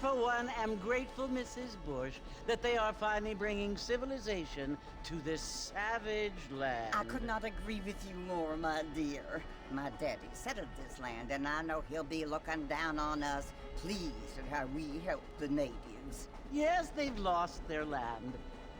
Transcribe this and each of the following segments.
for one, am grateful, Mrs. Bush, that they are finally bringing civilization to this savage land. I could not agree with you more, my dear. My daddy settled this land, and I know he'll be looking down on us, pleased at how we help the natives. Yes, they've lost their land,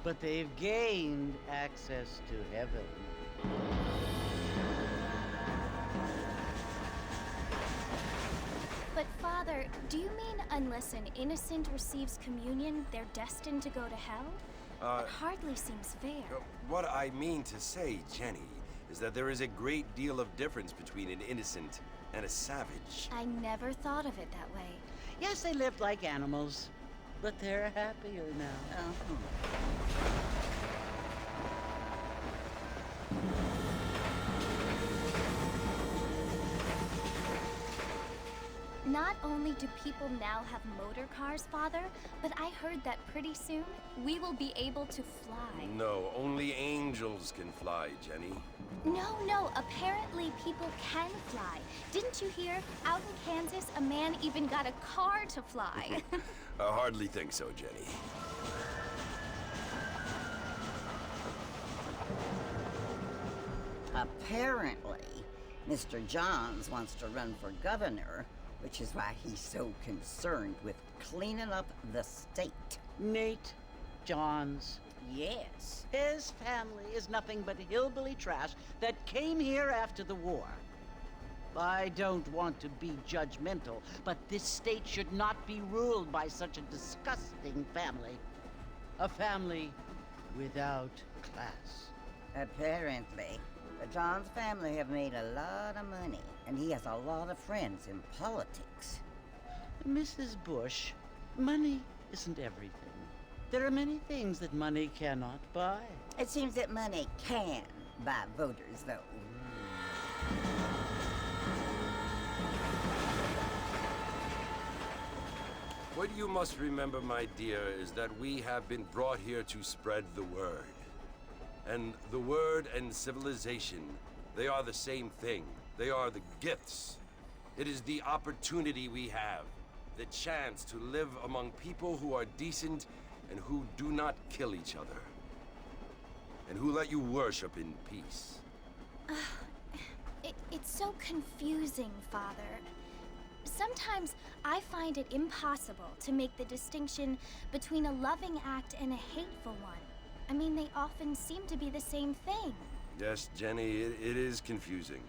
but they've gained access to heaven. But Father, do you mean unless an innocent receives communion, they're destined to go to hell? It hardly seems fair. What I mean to say, Jenny, is that there is a great deal of difference between an innocent and a savage. I never thought of it that way. Yes, they lived like animals, but they're happier now. Not only do people now have motor cars, Father, but I heard that pretty soon we will be able to fly. No, only angels can fly, Jenny. No, apparently people can fly. Didn't you hear? Out in Kansas, a man even got a car to fly. I hardly think so, Jenny. Apparently, Mr. Johns wants to run for governor, which is why he's so concerned with cleaning up the state. Nate Johns. Yes. His family is nothing but hillbilly trash that came here after the war. I don't want to be judgmental, but this state should not be ruled by such a disgusting family. A family without class. Apparently, the Johns family have made a lot of money, and he has a lot of friends in politics. Mrs. Bush, money isn't everything. There are many things that money cannot buy. It seems that money can buy voters, though. What you must remember, my dear, is that we have been brought here to spread the word. And the word and civilization, they are the same thing. They are the gifts. It is the opportunity we have, the chance to live among people who are decent and who do not kill each other, and who let you worship in peace. It's so confusing, Father. Sometimes I find it impossible to make the distinction between a loving act and a hateful one. I mean, they often seem to be the same thing. Yes, Jenny, it is confusing.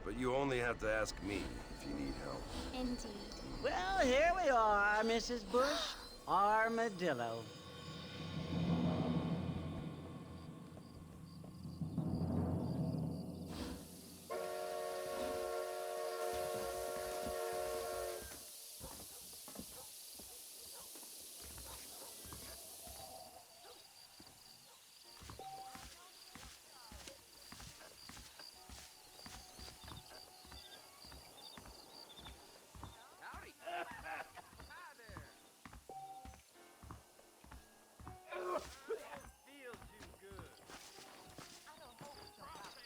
But you only have to ask me if you need help. Indeed. Well, here we are, Mrs. Bush. Armadillo.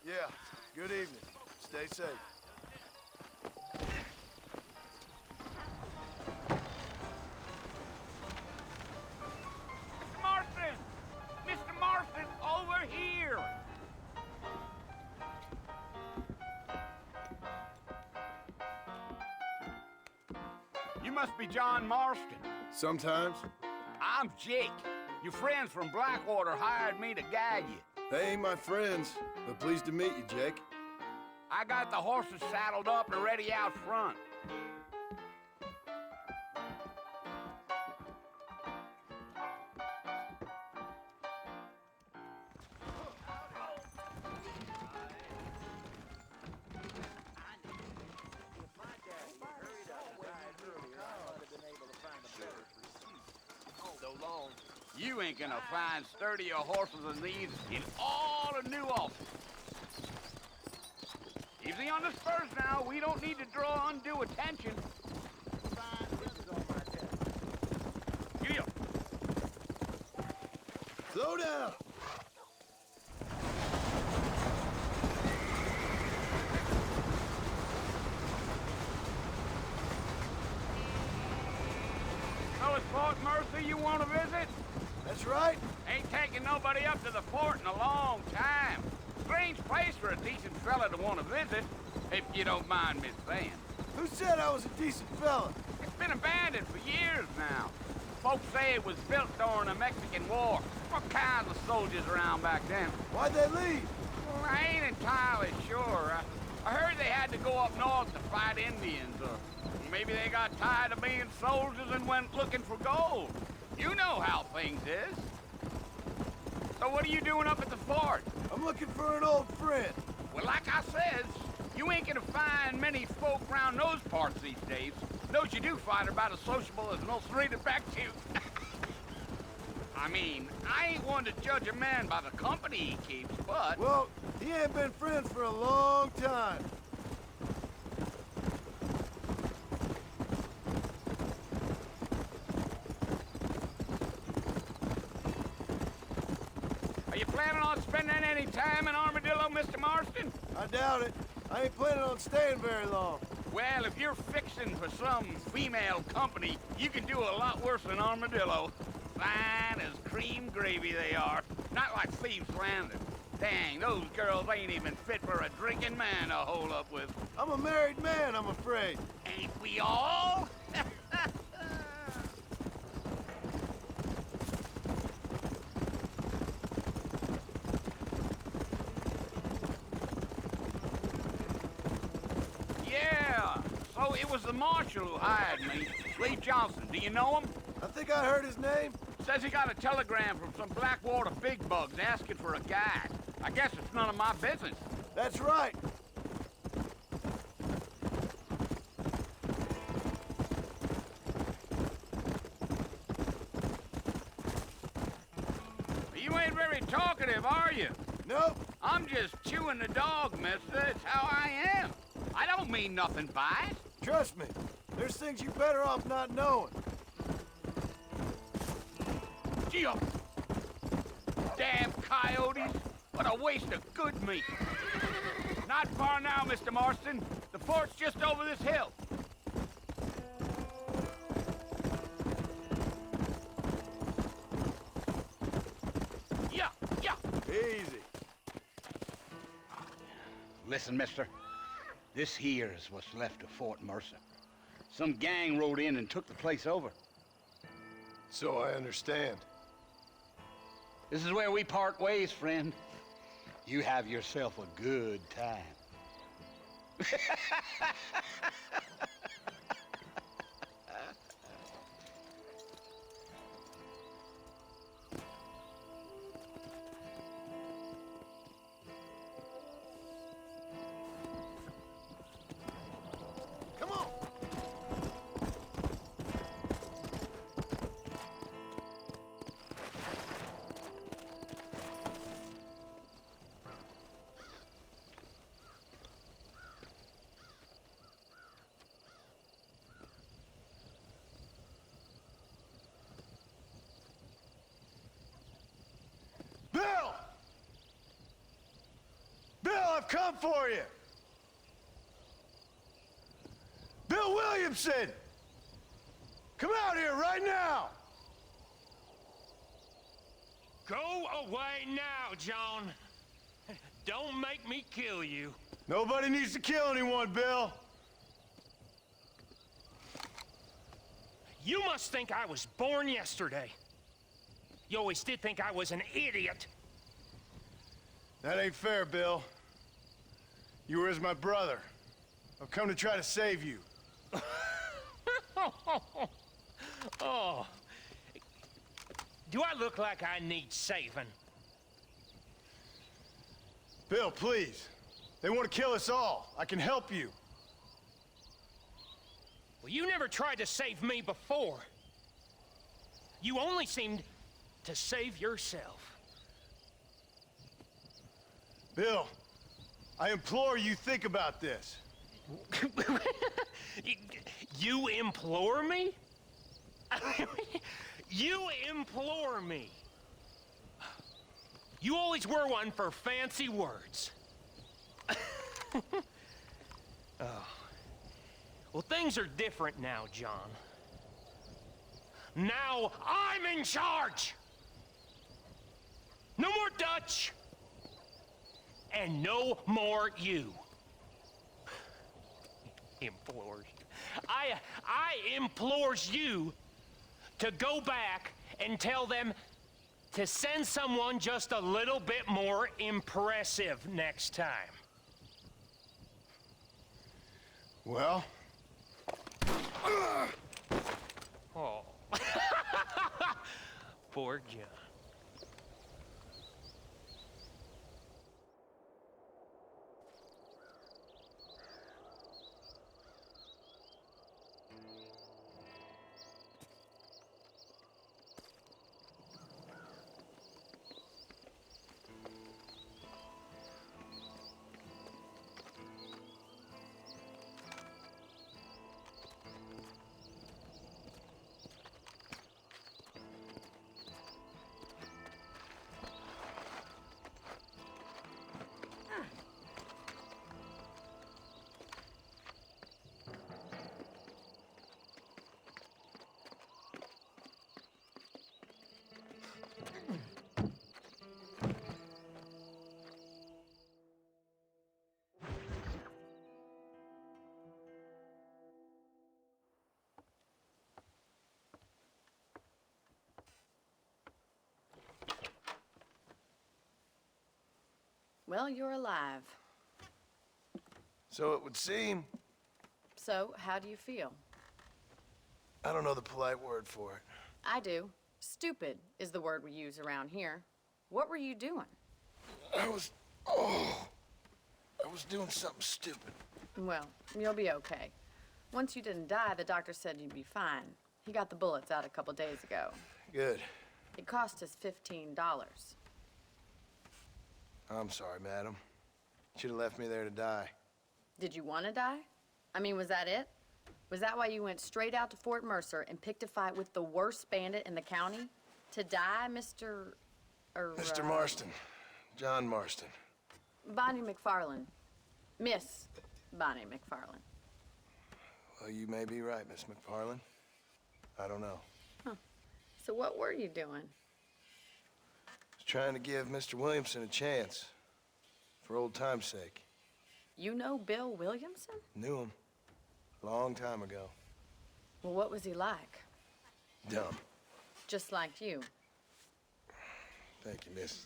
Yeah, good evening. Stay safe. Marston! Mr. Marston, over here! You must be John Marston. Sometimes. I'm Jake. Your friends from Blackwater hired me to guide you. They ain't my friends, but pleased to meet you, Jake. I got the horses saddled up and ready out front. You ain't gonna find sturdier horses than these in all of New Ulster. Easy on the spurs now. We don't need to draw undue attention. Giddy up. Slow down! So somebody you want to visit? That's right. Ain't taking nobody up to the fort in a long time. Strange place for a decent fella to want to visit, if you don't mind me saying. Who said I was a decent fella? It's been abandoned for years now. Folks say it was built during the Mexican War. What kinds of soldiers around back then? Why'd they leave? Well, I ain't entirely sure. I heard they had to go up north to fight Indians, or maybe they got tired of being soldiers and went looking for gold. You know how things is. So what are you doing up at the fort? I'm looking for an old friend. Well, like I said, you ain't gonna find many folk around those parts these days. Those you do find are about as sociable as an old street at back to. I mean, I ain't one to judge a man by the company he keeps, but... Well, he ain't been friends for a long time. Are you planning on spending any time in Armadillo, Mr. Marston? I doubt it. I ain't planning on staying very long. Well, if you're fixing for some female company, you can do a lot worse than Armadillo. Fine as cream gravy they are. Not like Thieves' Landing. Dang, those girls ain't even fit for a drinking man to hole up with. I'm a married man, I'm afraid. Ain't we all? Yeah, so it was the marshal who hired me. Lee Johnson, do you know him? I think I heard his name. Says he got a telegram from some Blackwater big bugs asking for a guide. I guess it's none of my business. That's right. You ain't very talkative, are you? Nope. I'm just chewing the dog, mister. It's how I am. I don't mean nothing by it. Trust me. There's things you're better off not knowing. Gee up. Damn coyotes. What a waste of good meat. Not far now, Mr. Marston. The fort's just over this hill. Yeah, yeah. Easy. Listen, mister. This here is what's left of Fort Mercer. Some gang rode in and took the place over. So I understand. This is where we part ways, friend. You have yourself a good time. Come on. Bill! Bill, I've come for you! Bill Williamson! Come out here right now! Go away now, John. Don't make me kill you. Nobody needs to kill anyone, Bill. You must think I was born yesterday. You always did think I was an idiot. That ain't fair, Bill. You were as my brother. I've come to try to save you. Oh. Do I look like I need saving? Bill, please. They want to kill us all. I can help you. Well, you never tried to save me before. You only seemed to save yourself. Bill, I implore you think about this. You implore me? You implore me. You always were one for fancy words. Oh. Well, things are different now, John. now I'm in charge! No more Dutch! And no more you. Implores. I implores you to go back and tell them to send someone just a little bit more impressive next time. Well? Oh. Poor John. Well, you're alive. So it would seem. So, how do you feel? I don't know the polite word for it. I do. Stupid is the word we use around here. What were you doing? I was doing something stupid. Well, you'll be okay. Once you didn't die, the doctor said you'd be fine. He got the bullets out a couple days ago. Good. It cost us $15. I'm sorry, madam. Should have left me there to die. Did you want to die? I mean, was that it? Was that why you went straight out to Fort Mercer and picked a fight with the worst bandit in the county? To die, Mr. Mr. Marston. John Marston. Bonnie McFarland. Miss Bonnie McFarland. Well, you may be right, Miss McFarland. I don't know. Huh. So what were you doing? I was trying to give Mr. Williamson a chance. For old time's sake. You know Bill Williamson? Knew him. Long time ago. Well, what was he like? Dumb. Just like you. Thank you, miss.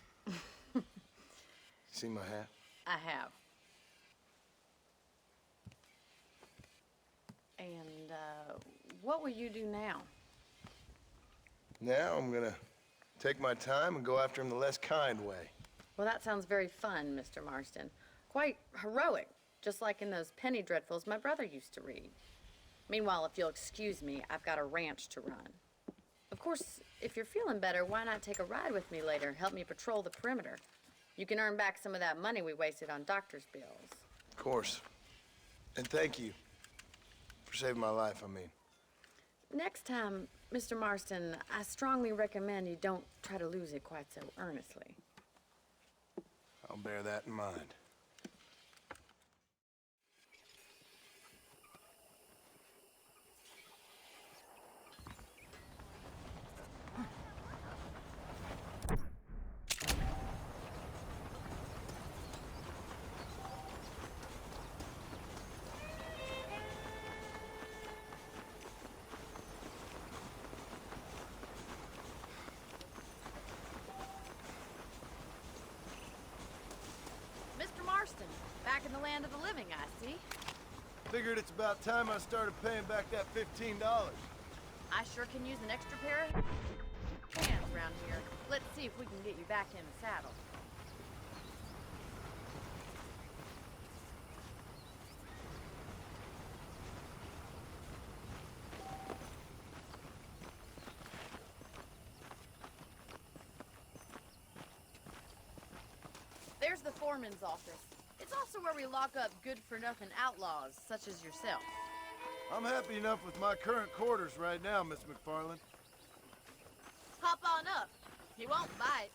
See my hat? I have. And, what will you do now? Now I'm gonna take my time and go after him the less kind way. Well, that sounds very fun, Mr. Marston. Quite heroic, just like in those penny dreadfuls my brother used to read. Meanwhile, if you'll excuse me, I've got a ranch to run. Of course, if you're feeling better, why not take a ride with me later? Help me patrol the perimeter. You can earn back some of that money we wasted on doctor's bills. Of course. And thank you for saving my life, I mean. Next time, Mr. Marston, I strongly recommend you don't try to lose it quite so earnestly. I'll bear that in mind. Mr. Marston, back in the land of the living, I see. Figured it's about time I started paying back that $15. I sure can use an extra pair of hands around here. Let's see if we can get you back in the saddle. There's the foreman's office. It's also where we lock up good-for-nothing outlaws, such as yourself. I'm happy enough with my current quarters right now, Miss McFarland. Hop on up. He won't bite.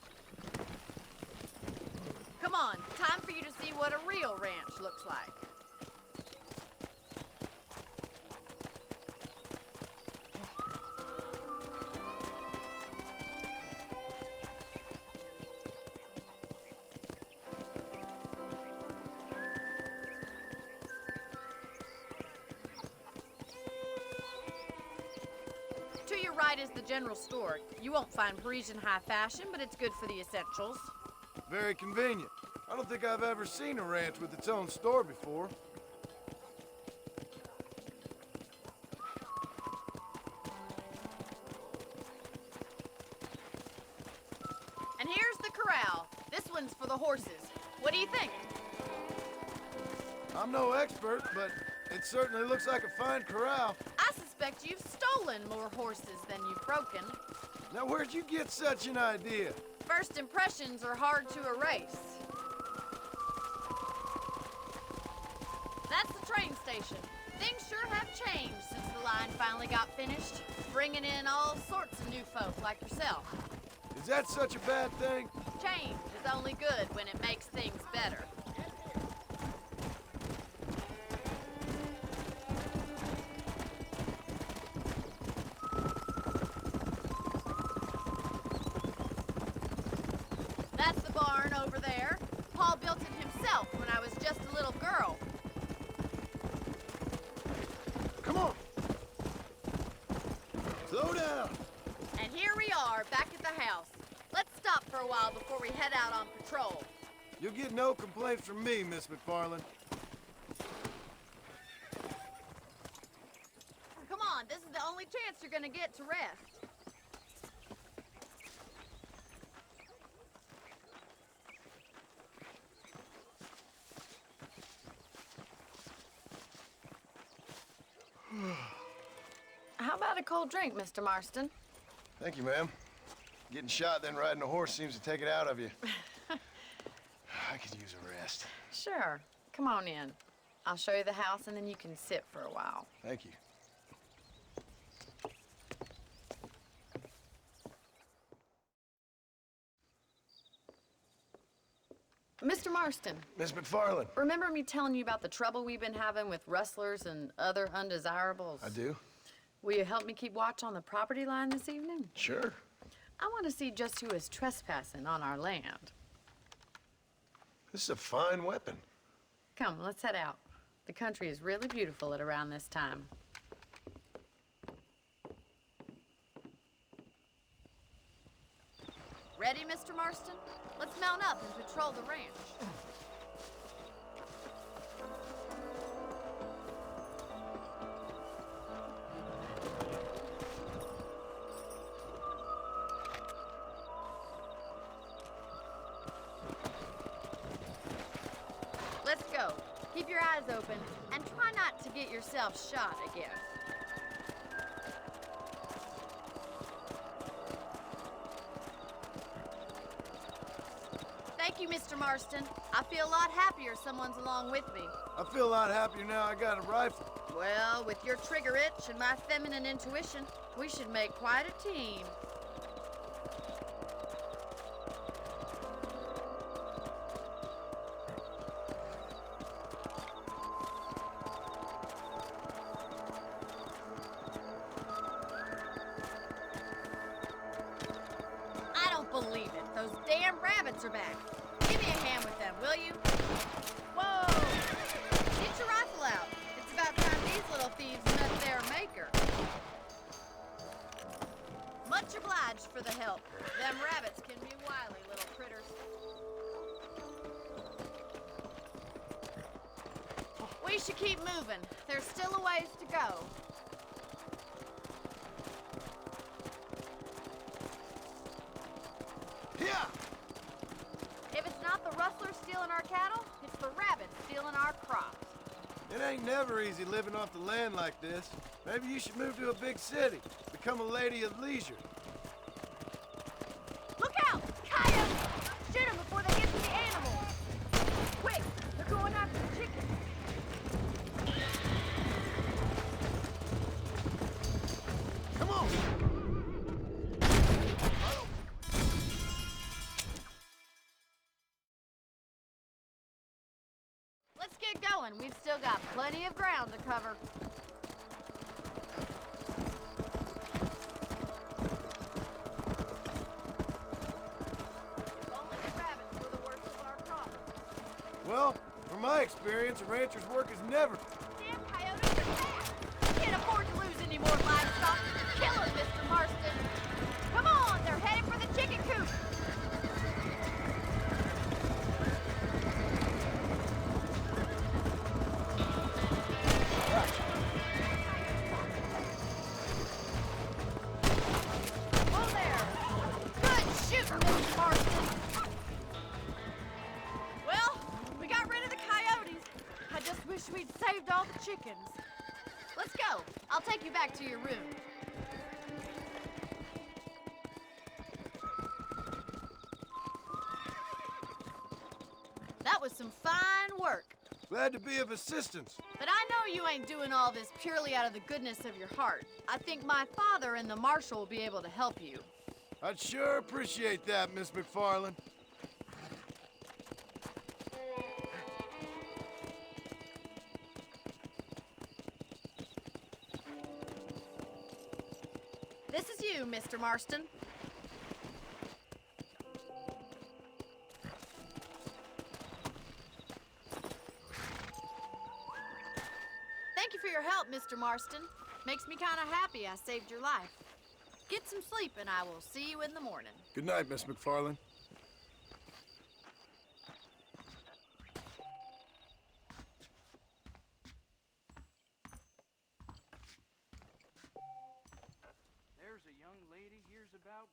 Come on, time for you to see what a real ranch looks like. side is the general store. You won't find Parisian high fashion, but it's good for the essentials. Very convenient. I don't think I've ever seen a ranch with its own store before. And here's the corral. This one's for the horses. What do you think? I'm no expert, but it certainly looks like a fine corral. I suspect you've stolen more horses than you've broken. Now, where'd you get such an idea? First impressions are hard to erase. That's the train station. Things sure have changed since the line finally got finished, bringing in all sorts of new folk like yourself. Is that such a bad thing? Change is only good when it makes things better. That's the barn over there. Paul built it himself when I was just a little girl. Come on! Slow down! And here we are, back at the house. Let's stop for a while before we head out on patrol. You'll get no complaints from me, Miss McFarland. Come on, this is the only chance you're gonna get to rest. How about a cold drink, Mr. Marston? Thank you, ma'am. Getting shot, then riding a horse seems to take it out of you. I could use a rest. Sure. Come on in. I'll show you the house, and then you can sit for a while. Thank you. Mr. Marston, Miss McFarland. remember me telling you about the trouble we've been having with rustlers and other undesirables? I do? Will you help me keep watch on the property line this evening? Sure. I want to see just who is trespassing on our land. This is a fine weapon. Come, let's head out. The country is really beautiful at around this time. Ready, Mr. Marston? Let's mount up and patrol the ranch. Let's go. Keep your eyes open and try not to get yourself shot again. Thank you, Mr. Marston. I feel a lot happier someone's along with me. I feel a lot happier now I got a rifle. Well, with your trigger itch and my feminine intuition, we should make quite a team. I don't believe it. Those damn rabbits are back. Give me a hand with them, will you? Whoa! Get your rifle out. It's about time these little thieves met their maker. Much obliged for the help. Them rabbits can be wily little critters. We should keep moving. There's still a ways to go. Yeah! If it's not the rustlers stealing our cattle, it's the rabbits stealing our crops. It ain't never easy living off the land like this. Maybe you should move to a big city. Become a lady of leisure. Look out! Coyotes! Shoot them before they get to the animals! Quick! They're going after the chickens! Come on! Let's get going. We've still got plenty of ground to cover. Only the rabbits were the worst of our problems. Well, from my experience, a rancher's work is never... Damn coyotes are fast! Can't afford to lose any more livestock. Kill them, Mr. Marston! chickens. Let's go. I'll take you back to your room. That was some fine work. Glad to be of assistance. But I know you ain't doing all this purely out of the goodness of your heart. I think my father and the marshal will be able to help you. I'd sure appreciate that, Miss McFarland. This is you, Mr. Marston. Thank you for your help, Mr. Marston. Makes me kind of happy I saved your life. Get some sleep and I will see you in the morning. Good night, Miss McFarland. There's a young lady hears about